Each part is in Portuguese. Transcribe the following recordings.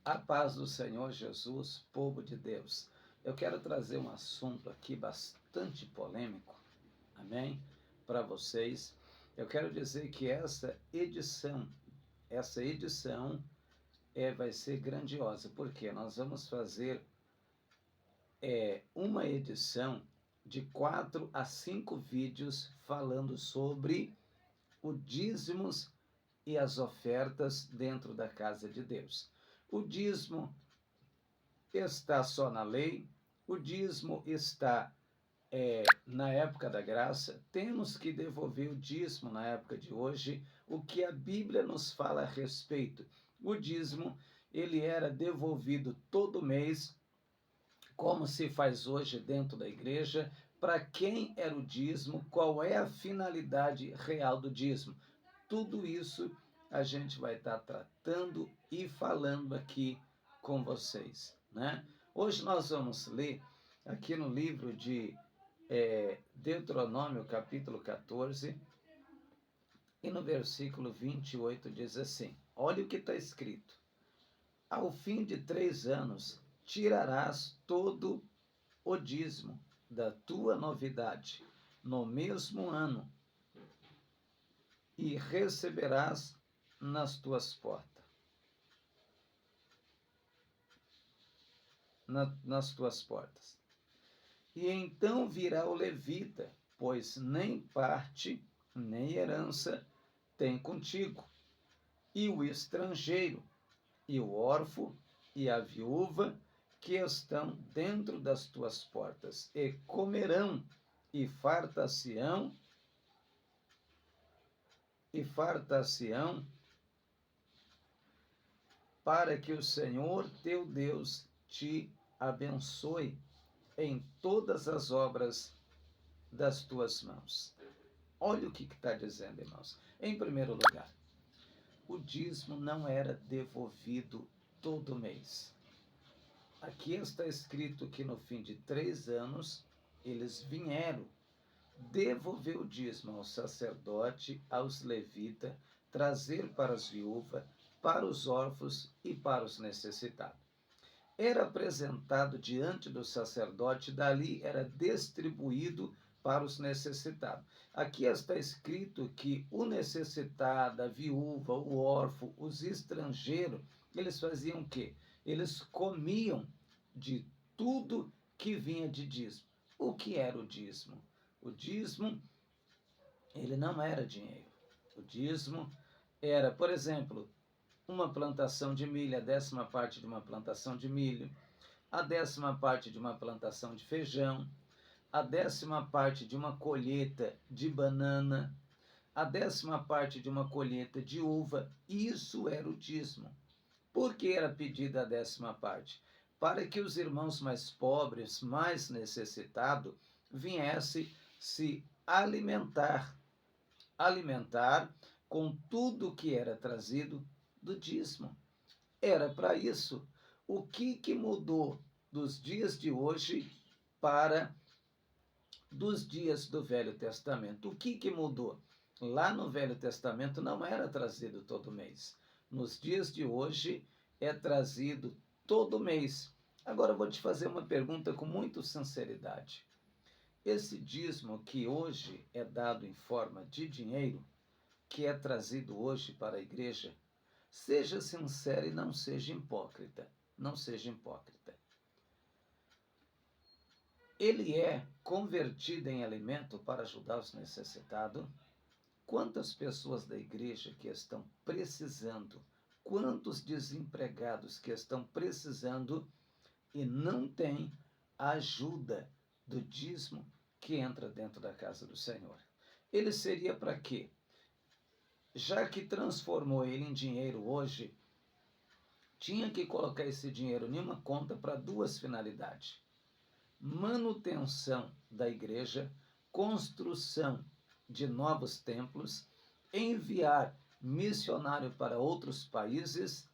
A paz do Senhor Jesus, povo de Deus. Eu quero trazer um assunto aqui bastante polêmico, amém? Para vocês. Eu quero dizer que essa edição vai ser grandiosa, porque nós vamos fazer uma edição de 4 a 5 vídeos falando sobre o dízimos e as ofertas dentro da casa de Deus. O dízimo está só na lei, o dízimo está na época da graça, temos que devolver o dízimo na época de hoje, o que a Bíblia nos fala a respeito. O dízimo, ele era devolvido todo mês, como se faz hoje dentro da igreja. Para quem era o dízimo, qual é a finalidade real do dízimo? Tudo isso a gente vai estar tratando e falando aqui com vocês, né? Hoje nós vamos ler aqui no livro de Deuteronômio, capítulo 14, e no versículo 28 diz assim: olha o que está escrito: ao fim de 3 anos tirarás todo o dízimo da tua novidade no mesmo ano, e receberás nas tuas portas, nas tuas portas. E então virá o levita, pois nem parte, nem herança tem contigo, e o estrangeiro, e o órfão, e a viúva, que estão dentro das tuas portas, e comerão, e fartar-se-ão, para que o Senhor teu Deus te abençoe em todas as obras das tuas mãos. Olha o que está dizendo, irmãos. Em primeiro lugar, o dízimo não era devolvido todo mês. Aqui está escrito que no fim de 3 anos, eles vieram devolver o dízimo ao sacerdote, aos levitas, trazer para as viúvas, para os órfãos e para os necessitados. Era apresentado diante do sacerdote, dali era distribuído para os necessitados. Aqui está escrito que o necessitado, a viúva, o órfão, os estrangeiros, eles faziam o quê? Eles comiam de tudo que vinha de dízimo. O que era o dízimo? O dízimo, ele não era dinheiro. O dízimo era, por exemplo, uma plantação de milho, a 10ª parte de uma plantação de milho, a 10ª parte de uma plantação de feijão, a 10ª parte de uma colheita de banana, a 10ª parte de uma colheita de uva. Isso era o dízimo. Por que era pedida a 10ª parte? Para que os irmãos mais pobres, mais necessitados, viessem se alimentar com tudo que era trazido do dízimo. Era para isso. O que mudou dos dias de hoje para dos dias do Velho Testamento? O que mudou? Lá no Velho Testamento não era trazido todo mês. Nos dias de hoje é trazido todo mês. Agora eu vou te fazer uma pergunta com muita sinceridade. Esse dízimo que hoje é dado em forma de dinheiro, que é trazido hoje para a igreja, seja sincero e não seja hipócrita. Não seja hipócrita. Ele é convertido em alimento para ajudar os necessitados? Quantas pessoas da igreja que estão precisando, quantos desempregados que estão precisando e não têm a ajuda do dízimo que entra dentro da casa do Senhor? Ele seria para quê? Já que transformou ele em dinheiro hoje, tinha que colocar esse dinheiro em uma conta para 2 finalidades: manutenção da igreja, construção de novos templos, enviar missionário para outros países,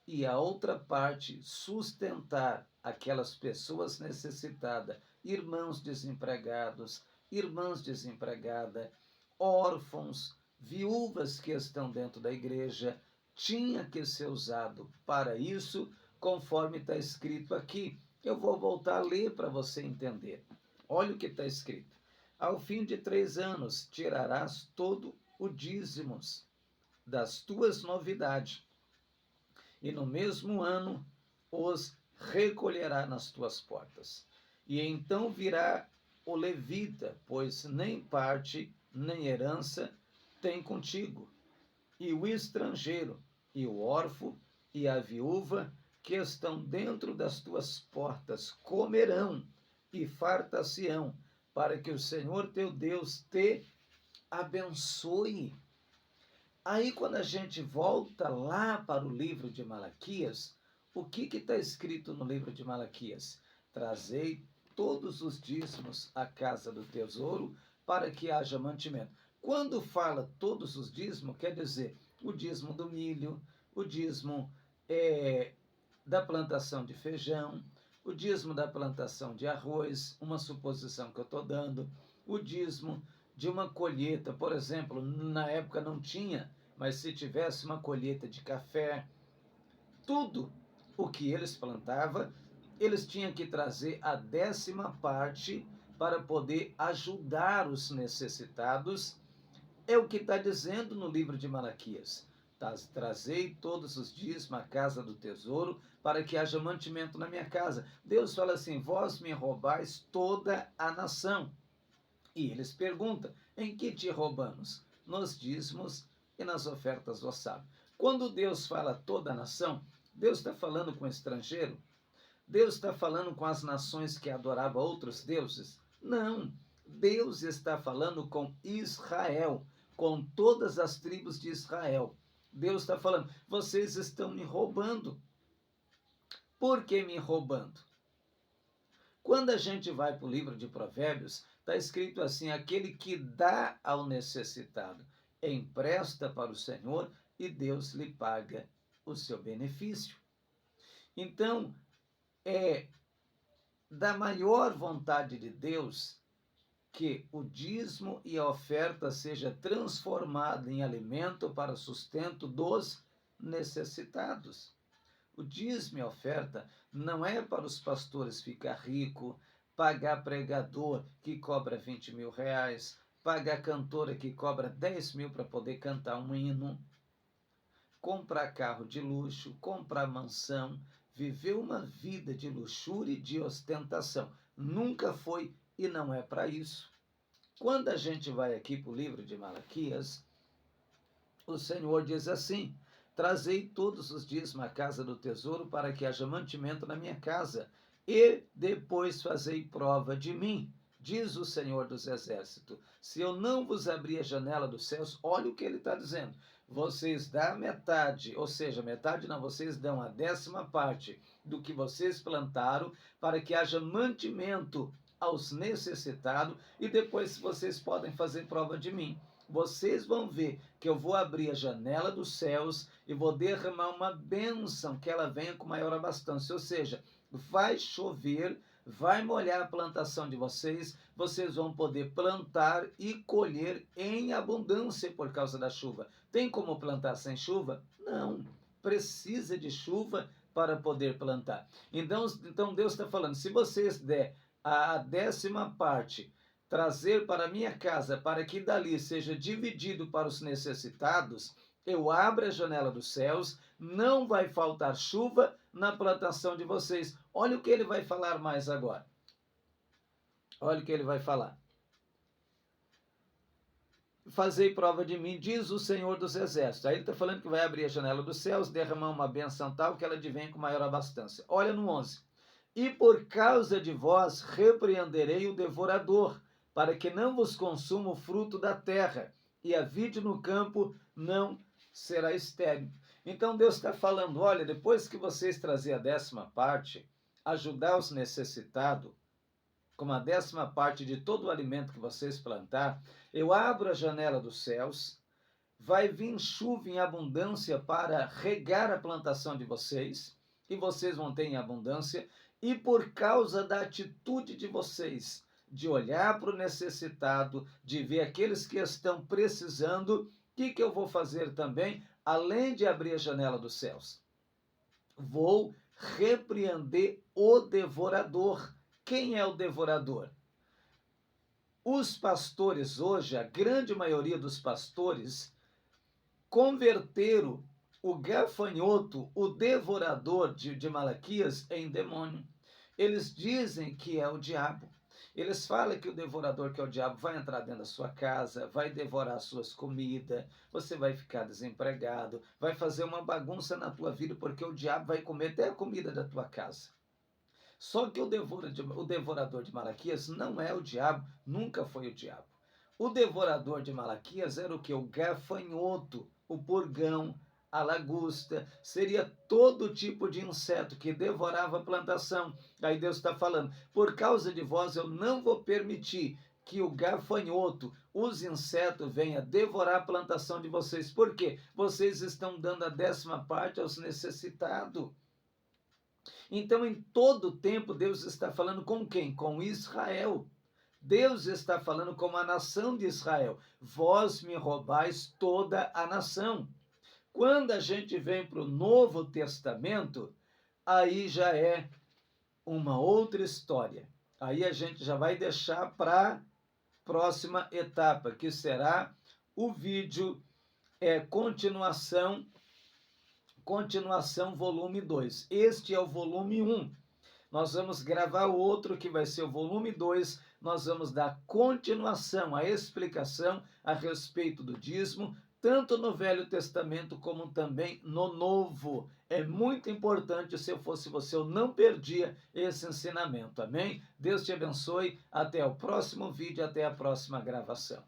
e a outra parte, sustentar aquelas pessoas necessitadas, irmãos desempregados, irmãs desempregadas, órfãos, viúvas que estão dentro da igreja. Tinha que ser usado para isso, conforme está escrito aqui. Eu vou voltar a ler para você entender. Olha o que está escrito. Ao fim de 3 anos, tirarás todo o dízimos das tuas novidades, e no mesmo ano os recolherá nas tuas portas. E então virá o levita, pois nem parte, nem herança tem contigo, e o estrangeiro, e o órfão, e a viúva, que estão dentro das tuas portas, comerão e fartar-se-ão, para que o Senhor teu Deus te abençoe. Aí, quando a gente volta lá para o livro de Malaquias, o que está escrito no livro de Malaquias? Trazei todos os dízimos à casa do tesouro, para que haja mantimento. Quando fala todos os dízimos, quer dizer o dízimo do milho, o dízimo da plantação de feijão, o dízimo da plantação de arroz, uma suposição que eu estou dando, o dízimo de uma colheita, por exemplo, na época não tinha, mas se tivesse uma colheita de café, tudo o que eles plantavam, eles tinham que trazer a 10ª parte para poder ajudar os necessitados. É o que está dizendo no livro de Malaquias. Trazei todos os dízimos à casa do tesouro, para que haja mantimento na minha casa. Deus fala assim, vós me roubais toda a nação. E eles perguntam, em que te roubamos? Nos dízimos e nas ofertas do sábio. Quando Deus fala toda a nação, Deus está falando com o estrangeiro? Deus está falando com as nações que adoravam outros deuses? Não, Deus está falando com Israel, com todas as tribos de Israel. Deus está falando, vocês estão me roubando. Por que me roubando? Quando a gente vai para o livro de Provérbios, está escrito assim, aquele que dá ao necessitado, empresta para o Senhor e Deus lhe paga o seu benefício. Então, é da maior vontade de Deus que o dízimo e a oferta seja transformado em alimento para sustento dos necessitados. O dízimo e a oferta não é para os pastores ficar rico, pagar pregador que cobra 20 mil reais, pagar cantora que cobra 10 mil para poder cantar um hino, comprar carro de luxo, comprar mansão, viver uma vida de luxúria e de ostentação. Nunca foi e não é para isso. Quando a gente vai aqui para o livro de Malaquias, o Senhor diz assim, trazei todos os dízimos à casa do tesouro para que haja mantimento na minha casa, e depois fazei prova de mim, diz o Senhor dos Exércitos. Se eu não vos abrir a janela dos céus, olha o que ele está dizendo, vocês dão metade, ou seja, metade não, vocês dão a 10ª parte do que vocês plantaram, para que haja mantimento aos necessitados, e depois vocês podem fazer prova de mim. Vocês vão ver que eu vou abrir a janela dos céus e vou derramar uma bênção, que ela venha com maior abastança, ou seja, vai chover, vai molhar a plantação de vocês, vocês vão poder plantar e colher em abundância por causa da chuva. Tem como plantar sem chuva? Não, precisa de chuva para poder plantar. Então Deus está falando, se vocês der a 10ª parte, trazer para minha casa, para que dali seja dividido para os necessitados, eu abro a janela dos céus, não vai faltar chuva na plantação de vocês. Olha o que ele vai falar mais agora. Olha o que ele vai falar. Fazei prova de mim, diz o Senhor dos Exércitos. Aí ele está falando que vai abrir a janela dos céus, derramar uma bênção tal que ela advenha com maior abastança. Olha no 11. E por causa de vós repreenderei o devorador, para que não vos consuma o fruto da terra, e a vide no campo não será estéril. Então Deus está falando, olha, depois que vocês trazerem a 10ª parte, ajudar os necessitados, como a 10ª parte de todo o alimento que vocês plantar, eu abro a janela dos céus, vai vir chuva em abundância para regar a plantação de vocês, e vocês vão ter em abundância, e por causa da atitude de vocês, de olhar para o necessitado, de ver aqueles que estão precisando, o que eu vou fazer também, além de abrir a janela dos céus? Vou repreender o devorador. Quem é o devorador? Os pastores hoje, a grande maioria dos pastores, converteram o gafanhoto, o devorador de Malaquias, em demônio. Eles dizem que é o diabo. Eles falam que o devorador, que é o diabo, vai entrar dentro da sua casa, vai devorar suas comidas, você vai ficar desempregado, vai fazer uma bagunça na tua vida, porque o diabo vai comer até a comida da tua casa. Só que o devorador de Malaquias não é o diabo, nunca foi o diabo. O devorador de Malaquias era o que? O gafanhoto, o purgão, a lagosta, seria todo tipo de inseto que devorava a plantação. Aí Deus está falando, por causa de vós eu não vou permitir que o gafanhoto, os insetos, venha devorar a plantação de vocês. Por quê? Vocês estão dando a 10ª parte aos necessitados. Então, em todo tempo, Deus está falando com quem? Com Israel. Deus está falando com a nação de Israel. Vós me roubais toda a nação. Quando a gente vem para o Novo Testamento, aí já é uma outra história. Aí a gente já vai deixar para a próxima etapa, que será o vídeo continuação volume 2. Este é o volume 1. Nós vamos gravar o outro, que vai ser o volume 2. Nós vamos dar continuação, a explicação a respeito do dízimo, tanto no Velho Testamento como também no Novo. É muito importante, se eu fosse você, eu não perdia esse ensinamento, amém? Deus te abençoe, até o próximo vídeo, até a próxima gravação.